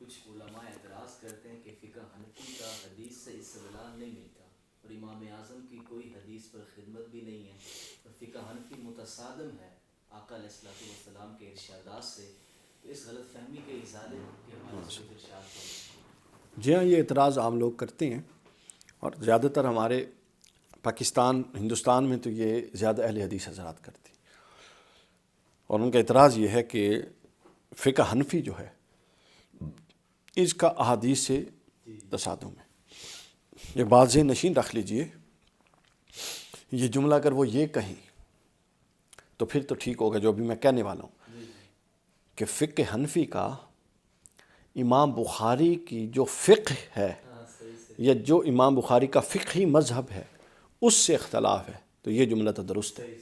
کچھ علماء اعتراض کرتے ہیں کہ فقہ حنفی کا حدیث سے استدلال نہیں ملتا اور امام اعظم کی کوئی حدیث پر خدمت بھی نہیں ہے اور فقہ حنفی متصادم ہے آقا علیہ الصلوۃ والسلام کے ارشادات سے، تو اس غلط فہمی کے ازالے کے حوالے سے کچھ ارشاد کریں۔ جی ہاں، یہ اعتراض عام لوگ کرتے ہیں اور زیادہ تر ہمارے پاکستان ہندوستان میں تو یہ زیادہ اہل حدیث حضرات کرتے ہیں، اور ان کا اعتراض یہ ہے کہ فقہ حنفی جو ہے اس کا احادیث سے تصادم ہے۔ یہ بات ذہن نشین رکھ لیجئے، یہ جملہ اگر وہ یہ کہیں تو پھر تو ٹھیک ہوگا جو ابھی میں کہنے والا ہوں کہ فقہ حنفی کا امام بخاری کی جو فقہ ہے یا جو امام بخاری کا فقہی مذہب ہے اس سے اختلاف ہے، تو یہ جملہ تو درست ہے۔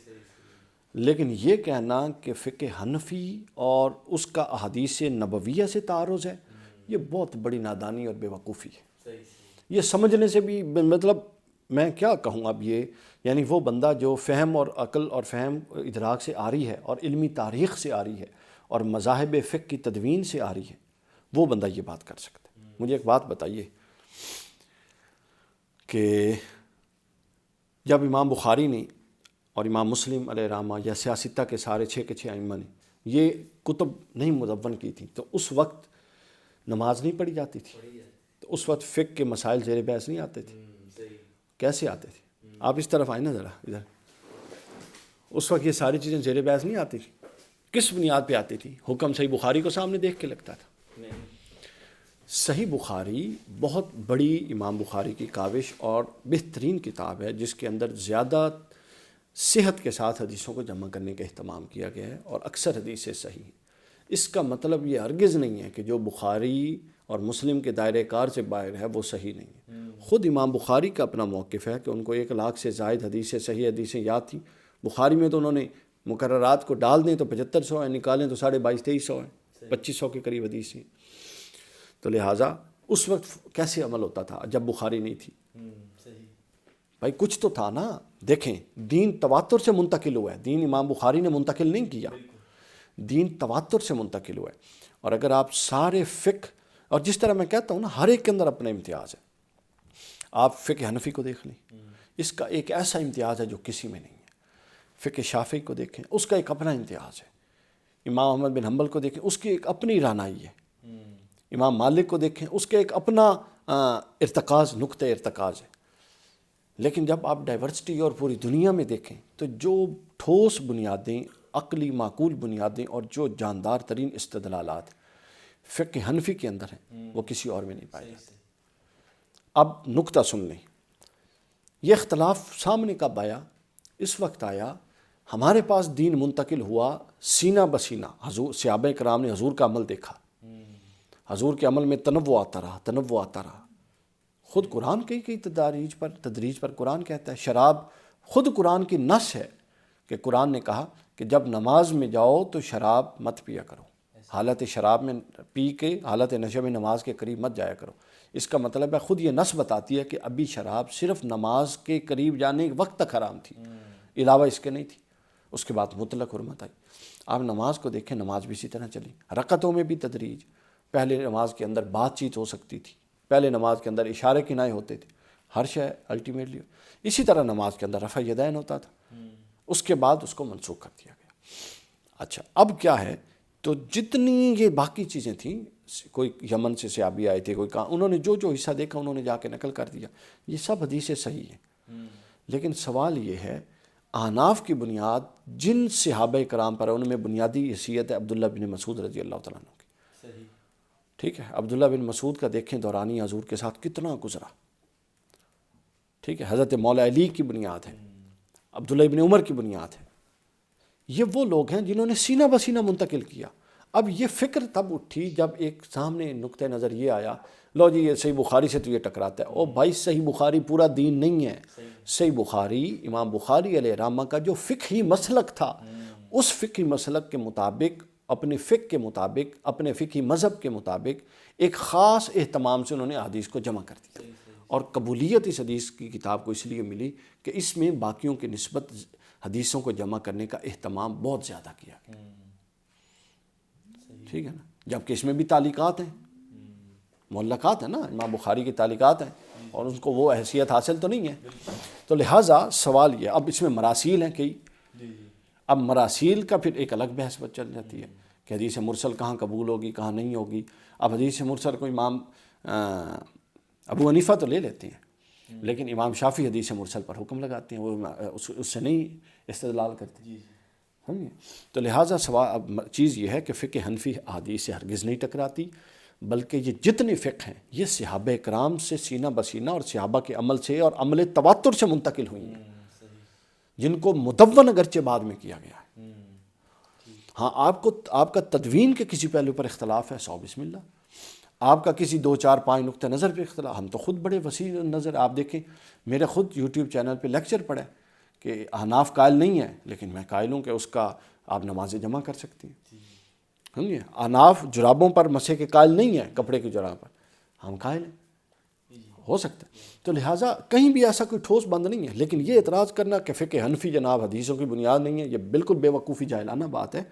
لیکن یہ کہنا کہ فقہ حنفی اور اس کا احادیث نبویہ سے تعارض ہے، یہ بہت بڑی نادانی اور بے وقوفی ہے۔ یہ سمجھنے سے بھی مطلب میں کیا کہوں اب، یہ یعنی وہ بندہ جو فہم اور عقل اور فہم ادراک سے آ رہی ہے اور علمی تاریخ سے آ رہی ہے اور مذاہب فقہ کی تدوین سے آ رہی ہے، وہ بندہ یہ بات کر سکتا ہے۔ مجھے ایک بات بتائیے کہ جب امام بخاری نے اور امام مسلم علیہ رحمہ یا سیاستہ کے سارے 6 کے 6 ائمہ نے یہ کتب نہیں مدون کی تھیں تو اس وقت نماز نہیں پڑھی جاتی تھی، تو اس وقت فقہ کے مسائل زیر بحث نہیں آتے تھے۔ کیسے آتے تھے؟ آپ اس طرف آئیں نا ذرا ادھر۔ اس وقت یہ ساری چیزیں زیر بحث نہیں آتی تھی۔ کس بنیاد پہ آتی تھی؟ حکم صحیح بخاری کو سامنے دیکھ کے لگتا تھا۔ صحیح بخاری بہت بڑی امام بخاری کی کاوش اور بہترین کتاب ہے جس کے اندر زیادہ صحت کے ساتھ حدیثوں کو جمع کرنے کا اہتمام کیا گیا ہے اور اکثر حدیثیں صحیح ہیں۔ اس کا مطلب یہ ہرگز نہیں ہے کہ جو بخاری اور مسلم کے دائرۂ کار سے باہر ہے وہ صحیح نہیں ہے۔ خود امام بخاری کا اپنا موقف ہے کہ ان کو 1,00,000 سے زائد حدیثیں صحیح حدیثیں یاد تھیں۔ بخاری میں تو انہوں نے مقررات کو ڈال دیں تو 7500 ہیں، نکالیں تو 2250-2300 ہیں، 2500 کے قریب حدیثیں۔ تو لہٰذا اس وقت کیسے عمل ہوتا تھا جب بخاری نہیں تھی؟ بھائی کچھ تو تھا نا۔ دیکھیں دین تواتر سے منتقل ہوا ہے، دین امام بخاری نے منتقل نہیں کیا، دین تواتر سے منتقل ہوا ہے۔ اور اگر آپ سارے فقہ، اور جس طرح میں کہتا ہوں نا ہر ایک کے اندر اپنا امتیاز ہے، آپ فقہ حنفی کو دیکھ لیں، اس کا ایک ایسا امتیاز ہے جو کسی میں نہیں ہے۔ فقہ شافعی کو دیکھیں، اس کا ایک اپنا امتیاز ہے۔ امام احمد بن حنبل کو دیکھیں، اس کی ایک اپنی رانائی ہے۔ امام مالک کو دیکھیں، اس کے ایک اپنا ارتکاز، نقطہ ارتکاز ہے۔ لیکن جب آپ ڈائیورسٹی اور پوری دنیا میں دیکھیں تو جو ٹھوس بنیادیں، عقلی معقول بنیادیں اور جو جاندار ترین استدلالات فقہ حنفی کے اندر ہیں وہ کسی اور میں نہیں پائے جاتے۔ اب نقطہ سن لیں، یہ اختلاف سامنے کب آیا؟ اس وقت آیا ہمارے پاس دین منتقل ہوا سینہ بسینہ، حضور صحابہ کرام نے حضور کا عمل دیکھا، حضور کے عمل میں تنوع آتا رہا۔ خود قرآن کی تدریج پر قرآن کہتا ہے، شراب خود قرآن کی نص ہے کہ قرآن نے کہا کہ جب نماز میں جاؤ تو شراب مت پیا کرو، حالت شراب میں پی کے حالت نشے میں نماز کے قریب مت جایا کرو۔ اس کا مطلب ہے خود یہ نص بتاتی ہے کہ ابھی شراب صرف نماز کے قریب جانے کے وقت تک حرام تھی، علاوہ اس کے نہیں تھی۔ اس کے بعد مطلق حرمت آئی۔ آپ نماز کو دیکھیں، نماز بھی اسی طرح چلی، رکعتوں میں بھی تدریج۔ پہلے نماز کے اندر بات چیت ہو سکتی تھی، پہلے نماز کے اندر اشارے کنائے ہوتے تھے، ہر شے الٹیمیٹلی اسی طرح نماز کے اندر رفع یدین ہوتا تھا، اس کے بعد اس کو منسوخ کر دیا گیا۔ اچھا اب کیا ہے؟ تو جتنی یہ باقی چیزیں تھیں، کوئی یمن سے صحابی آئے تھے، کوئی کہاں، انہوں نے جو حصہ دیکھا انہوں نے جا کے نقل کر دیا، یہ سب حدیثیں صحیح ہیں۔ لیکن سوال یہ ہے احناف کی بنیاد جن صحابہ کرام پر ان میں بنیادی حیثیت ہے عبداللہ بن مسعود رضی اللہ تعالیٰ عنہ کی۔ ٹھیک ہے، عبداللہ بن مسعود کا دیکھیں دورانی حضور کے ساتھ کتنا گزرا۔ ٹھیک ہے، حضرت مولا علی کی بنیاد ہے، عبداللہ بن عمر کی بنیاد ہے۔ یہ وہ لوگ ہیں جنہوں نے سینہ بسینہ منتقل کیا۔ اب یہ فکر تب اٹھی جب ایک سامنے نقطہ نظر یہ آیا، لو جی یہ صحیح بخاری سے تو یہ ٹکراتا ہے۔ او بھائی صحیح بخاری پورا دین نہیں ہے۔ صحیح بخاری امام بخاری علیہ رحمہ کا جو فقہی مسلک تھا، اس فقہی مسلک کے مطابق، اپنے فقہ کے مطابق، اپنے فقہی مذہب کے مطابق ایک خاص اہتمام سے انہوں نے حدیث کو جمع کر دیا، اور قبولیت اس حدیث کی کتاب کو اس لیے ملی کہ اس میں باقیوں کی نسبت حدیثوں کو جمع کرنے کا اہتمام بہت زیادہ کیا گیا۔ ٹھیک ہے نا، جبکہ اس میں بھی تعلیقات ہیں، معلقات ہیں نا، امام بخاری کی تعلیقات ہیں، اور ان کو وہ حیثیت حاصل تو نہیں ہے. تو لہٰذا سوال یہ، اب اس میں مراسیل ہیں کئی. اب مراسیل کا پھر ایک الگ بحث پر چل جاتی ہے کہ حدیث مرسل کہاں قبول ہوگی کہاں نہیں ہوگی. اب حدیث مرسل کو امام ابو حنیفہ تو لے لیتے ہیں، لیکن امام شافعی حدیث مرسل پر حکم لگاتے ہیں، وہ اس سے نہیں استدلال کرتے. سمجھے؟ تو لہٰذا اب چیز یہ ہے کہ فقہ حنفی احادیث سے ہرگز نہیں ٹکراتی، بلکہ یہ جتنے فقہ ہیں یہ صحابہ کرام سے سینہ بسینہ اور صحابہ کے عمل سے اور عمل تواتر سے منتقل ہوئی ہیں، جن کو مدون اگرچہ بعد میں کیا گیا ہے. ہاں آپ کا تدوین کے کسی پہلو پر اختلاف ہے، سو بسم اللہ. آپ کا کسی 2 4 5 نقطہ نظر پہ اختلاف، ہم تو خود بڑے وسیع نظر. آپ دیکھیں میرے خود یوٹیوب چینل پہ لیکچر پڑا کہ احناف قائل نہیں ہے، لیکن میں قائل ہوں کہ اس کا آپ نماز جمع کر سکتی ہیں. سمجھے؟ احناف جرابوں پر مسح کے قائل نہیں ہے، کپڑے کی جراب پر، ہم قائل ہیں، ہو سکتا ہے. تو لہٰذا کہیں بھی ایسا کوئی ٹھوس بند نہیں ہے. لیکن یہ اعتراض کرنا کہ فقہ حنفی جناب حدیثوں کی بنیاد نہیں ہے، یہ بالکل بے وقوفی جاہلانہ بات ہے.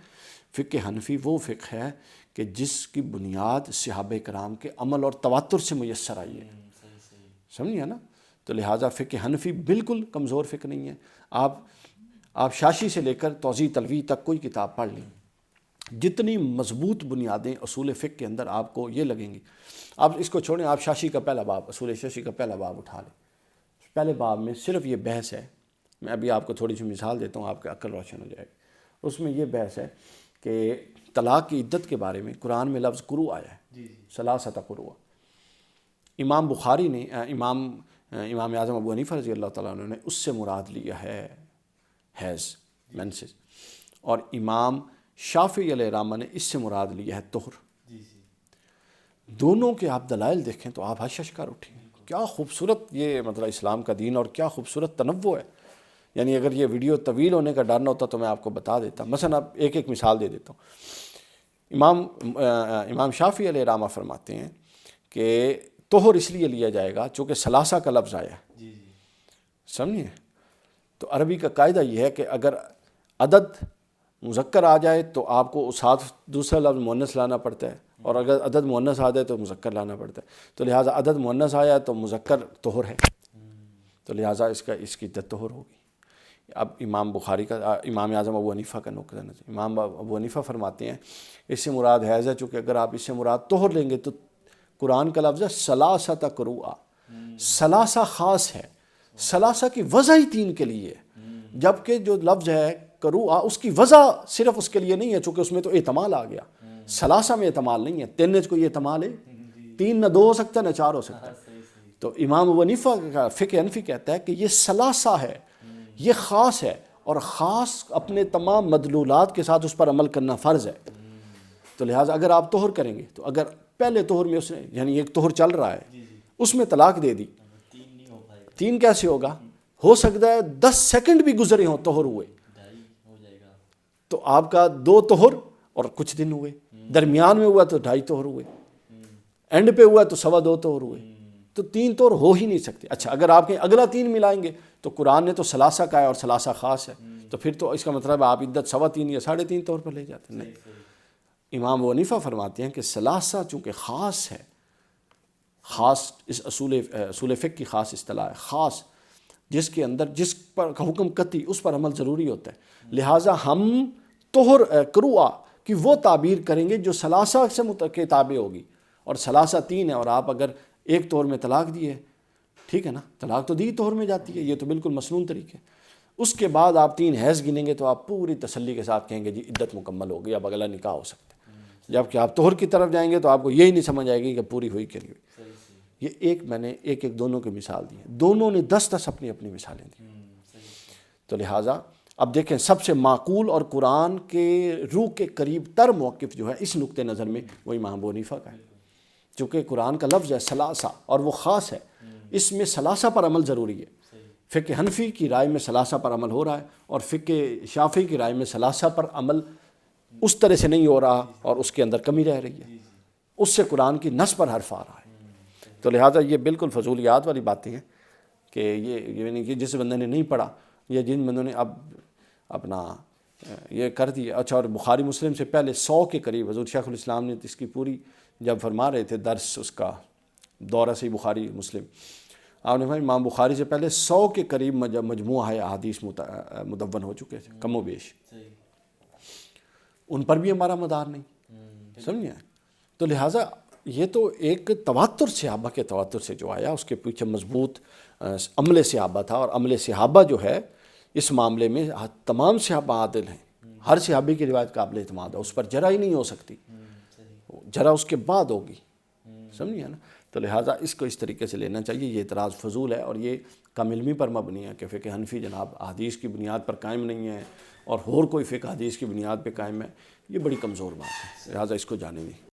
فقہ حنفی وہ فقہ ہے کہ جس کی بنیاد صحابہ کرام کے عمل اور تواتر سے میسر آئی ہے. سمجھے نا؟ تو لہٰذا فقہ حنفی بالکل کمزور فقہ نہیں ہے. آپ شاشی سے لے کر توضیح تلویح تک کوئی کتاب پڑھ لیں، جتنی مضبوط بنیادیں اصول فقہ کے اندر آپ کو یہ لگیں گی. آپ اس کو چھوڑیں، آپ شاشی کا پہلا باب، اصول شاشی کا پہلا باب اٹھا لیں. پہلے باب میں صرف یہ بحث ہے، میں ابھی آپ کو تھوڑی سی مثال دیتا ہوں، آپ کا عقل روشن ہو جائے گی. اس میں یہ بحث ہے کہ طلاق کی عدت کے بارے میں قرآن میں لفظ قروء آیا ہے، ثلاثۃ قروء. امام بخاری نے امام اعظم ابو حنیفہ رضی اللہ تعالیٰ عنہ نے اس سے مراد لیا ہے حیض، مینسز، اور امام شافعی علیہ الرحمہ نے اس سے مراد لیا ہے طہر. دونوں کے آپ دلائل دیکھیں تو آپ حشش کر اٹھیں. کیا خوبصورت یہ مطلب اسلام کا دین، اور کیا خوبصورت تنوع ہے. یعنی اگر یہ ویڈیو طویل ہونے کا ڈر نہ ہوتا تو میں آپ کو بتا دیتا. مثلا اب ایک مثال دے دیتا ہوں. امام شافعی علیہ الرحمہ فرماتے ہیں کہ طہر اس لیے لیا جائے گا چونکہ ثلاثہ کا لفظ آیا ہے. سمجھے؟ تو عربی کا قاعدہ یہ ہے کہ اگر عدد مذکر آ جائے تو آپ کو اس ہاتھ دوسرا لفظ مؤنث لانا پڑتا ہے، اور اگر عدد مؤنث آ جائے تو مذکر لانا پڑتا ہے. تو لہٰذا عدد مؤنث آیا تو مذکر طہر ہے، تو لہٰذا اس کی عدت طہر ہوگی. اب امام بخاری کا امام اعظم ابو حنیفہ کا نقطہ نظر، امام ابو حنیفہ فرماتے ہیں اس سے مراد حیض ہے، چونکہ اگر آپ اس سے مراد طہر لیں گے تو قرآن کا لفظ ہے ثلاثۃ قروء، ثلاثہ خاص ہے، ثلاثہ کی وضع ہی 3 کے لیے ہے، جبکہ جو لفظ ہے قروء اس کی وضع صرف اس کے لیے نہیں ہے، چونکہ اس میں تو احتمال آ گیا. ثلاثہ میں احتمال نہیں ہے، 3 کو یہ احتمال ہے، 3 نہ 2 ہو سکتا ہے نہ 4 ہو سکتا ہے. تو امام ابو حنیفہ کا فقہ حنفی کہتا ہے کہ یہ ثلاثہ ہے، یہ خاص ہے، اور خاص اپنے تمام مدلولات کے ساتھ اس پر عمل کرنا فرض ہے. تو لہٰذا اگر آپ طہر کریں گے تو اگر پہلے طہر میں اس نے یعنی ایک طہر چل رہا ہے اس میں طلاق دے دی، 3 کیسے ہوگا؟ ہو سکتا ہے 10 سیکنڈ بھی گزرے ہوں طہر ہوئے، تو آپ کا 2 طہر اور کچھ دن ہوئے، درمیان میں ہوا تو 2.5 طہر ہوئے، اینڈ پہ ہوا تو 2.25 طہر ہوئے، تو 3 طہر ہو ہی نہیں سکتے. اچھا اگر آپ کے اگلا 3 ملائیں گے تو قرآن نے تو ثلاثہ کا ہے اور ثلاثہ خاص ہے، تو پھر تو اس کا مطلب آپ عدت 3.25 یا 3.5 طور پر لے جاتے ہیں. نہیں، امام ابو حنیفہ فرماتے ہیں کہ ثلاثہ چونکہ خاص ہے، خاص اس اصول فقہ کی خاص اصطلاح ہے، خاص جس کے اندر جس پر کا حکم قطعی اس پر عمل ضروری ہوتا ہے، لہٰذا ہم طہر قروء کی وہ تعبیر کریں گے جو ثلاثہ سے تابع ہوگی، اور ثلاثہ 3 ہے، اور آپ اگر ایک طہر میں طلاق دیے، ٹھیک ہے نا، طلاق تو دی طہر میں جاتی ہے، یہ تو بالکل مسنون طریقے. اس کے بعد آپ 3 حیض گنیں گے تو آپ پوری تسلی کے ساتھ کہیں گے جی عدت مکمل ہو گئی، اب اگلا نکاح ہو سکتا ہے. جبکہ آپ طہر کی طرف جائیں گے تو آپ کو یہی نہیں سمجھ آئے گی کہ پوری ہوئی کہ نہیں ہوئی. یہ میں نے ایک دونوں کی مثال دی ہے، دونوں نے 10 اپنی اپنی مثالیں دی. تو لہٰذا اب دیکھیں سب سے معقول اور قرآن کے روح کے قریب تر موقف جو ہے اس نقطۂ نظر میں وہ امام ابو حنیفہ کا ہے، چونکہ قرآن کا لفظ ہے ثلاثہ اور وہ خاص ہے، اس میں ثلاثہ پر عمل ضروری ہے. فقہ حنفی کی رائے میں ثلاثہ پر عمل ہو رہا ہے، اور فقہ شافعی کی رائے میں ثلاثہ پر عمل اس طرح سے نہیں ہو رہا اور اس کے اندر کمی رہ رہی ہے، اس سے قرآن کی نص پر حرف آ رہا ہے. تو لہٰذا یہ بالکل فضولیات والی باتیں ہیں کہ یہ یعنی کہ جس بندے نے نہیں پڑھا یا جن بندوں نے اب اپنا یہ کر دیا. اچھا، اور بخاری مسلم سے پہلے 100 کے قریب حضور شیخ الاسلام نے اس کی پوری جب فرما رہے تھے درس اس کا دورہ صحیح بخاری مسلم، آپ نے فرمایا امام بخاری سے پہلے 100 کے قریب مجموعہ ہے احادیث مدون ہو چکے تھے کم و بیش. ان پر بھی ہمارا مدار نہیں، سمجھے. تو لہٰذا یہ تو ایک تواتر صحابہ کے تواتر سے جو آیا، اس کے پیچھے مضبوط عمل صحابہ تھا. اور عمل صحابہ جو ہے اس معاملے میں تمام صحابہ عادل ہیں. ہر صحابی کی روایت قابل اعتماد ہے، اس پر جرا ہی نہیں ہو سکتی، جرا اس کے بعد ہوگی، سمجھے نا. تو لہٰذا اس کو اس طریقے سے لینا چاہیے. یہ اعتراض فضول ہے اور یہ کم علمی پر مبنی ہے کہ فقہ حنفی جناب حدیث کی بنیاد پر قائم نہیں ہے اور کوئی فقہ حدیث کی بنیاد پہ قائم ہے. یہ بڑی کمزور بات ہے، لہٰذا اس کو جانے نہیں.